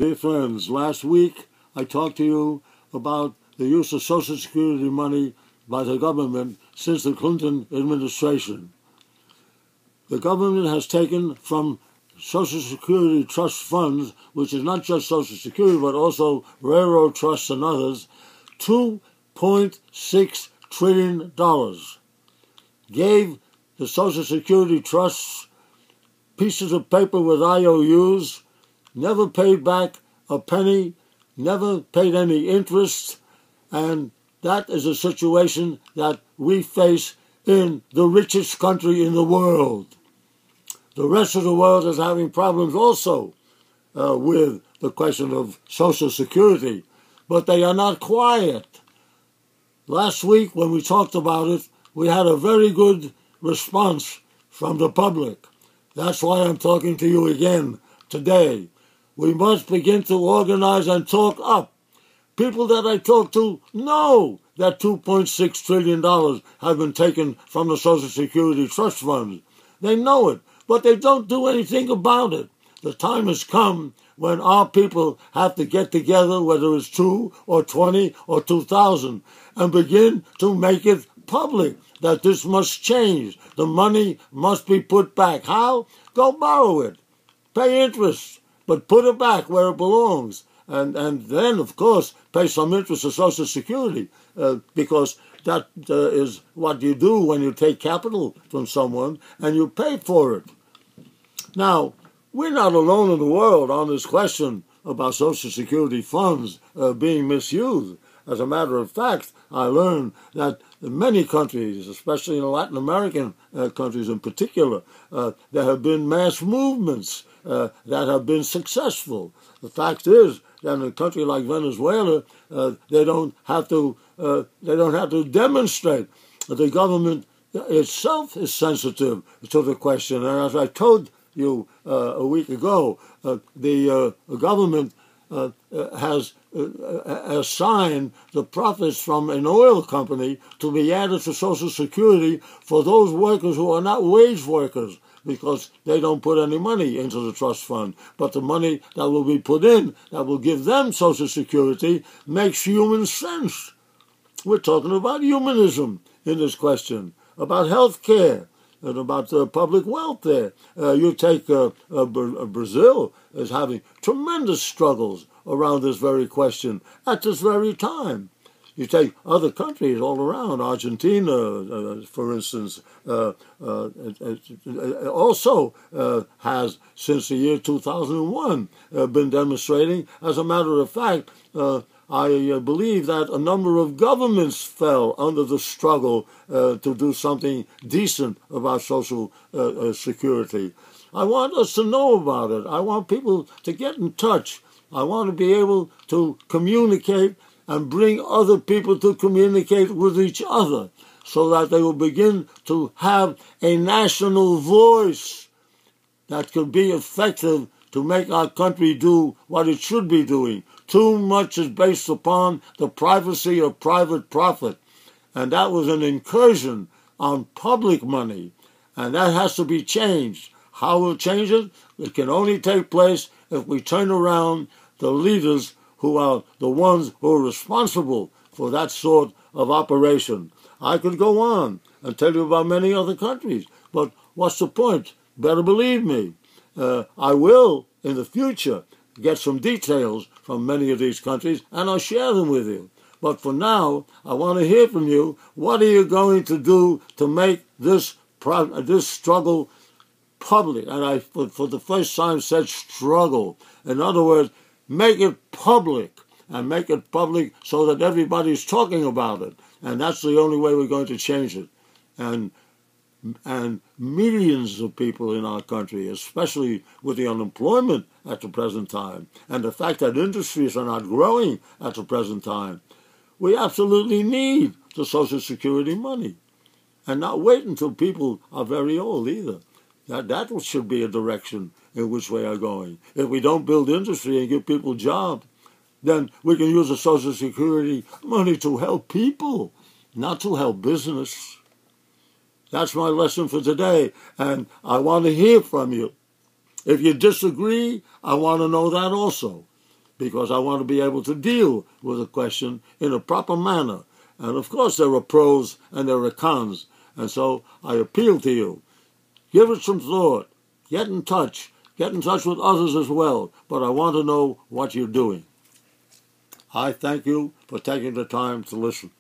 Dear friends, last week I talked to you about the use of Social Security money by the government since the Clinton administration. The government has taken from Social Security trust funds, which is not just Social Security but also railroad trusts and others, $2.6 trillion. Gave the Social Security trusts pieces of paper with IOUs, never paid back a penny, never paid any interest, and that is a situation that we face in the richest country in the world. The rest of the world is having problems also with the question of Social Security, but they are not quiet. Last week when we talked about it, we had a very good response from the public. That's why I'm talking to you again today. We must begin to organize and talk up. People that I talk to know that $2.6 trillion have been taken from the Social Security trust funds. They know it, but they don't do anything about it. The time has come when our people have to get together, whether it's 2 or 20 or 2,000, and begin to make it public that this must change. The money must be put back. How? Go borrow it. Pay interest, but put it back where it belongs. And then, of course, pay some interest to Social Security because that is what you do when you take capital from someone and you pay for it. Now, we're not alone in the world on this question about Social Security funds being misused. As a matter of fact, I learned that in many countries, especially in Latin American countries in particular, there have been mass movements that have been successful. The fact is that in a country like Venezuela, they don't have to demonstrate. The government itself is sensitive to the question, and as I told you a week ago, the government has assigned the profits from an oil company to be added to Social Security for those workers who are not wage workers, because they don't put any money into the trust fund. But the money that will be put in, that will give them Social Security, makes human sense. We're talking about humanism in this question, about health care, and about public welfare. You take Brazil is having tremendous struggles around this very question at this very time. You take other countries all around, Argentina, for instance, also has, since the year 2001, been demonstrating. As a matter of fact, I believe that a number of governments fell under the struggle to do something decent about Social Security. I want us to know about it. I want people to get in touch. I want to be able to communicate and bring other people to communicate with each other so that they will begin to have a national voice that can be effective to make our country do what it should be doing. Too much is based upon the privacy of private profit, and that was an incursion on public money, and that has to be changed. How will change it? It can only take place if we turn around the leaders who are the ones who are responsible for that sort of operation. I could go on and tell you about many other countries, but what's the point? Better believe me. I will, in the future, get some details from many of these countries, and I'll share them with you. But for now, I want to hear from you. What are you going to do to make this struggle public? And I, for the first time, said struggle. In other words, make it public, and make it public so that everybody's talking about it. And that's the only way we're going to change it. And millions of people in our country, especially with the unemployment at the present time, and the fact that industries are not growing at the present time, we absolutely need the Social Security money. And not wait until people are very old either. That should be a direction in which we are going. If we don't build industry and give people jobs, then we can use the Social Security money to help people, not to help business. That's my lesson for today, and I want to hear from you. If you disagree, I want to know that also. because I want to be able to deal with a question in a proper manner. And of course there are pros and there are cons. And so I appeal to you. Give it some thought. Get in touch. Get in touch with others as well. But I want to know what you're doing. I thank you for taking the time to listen.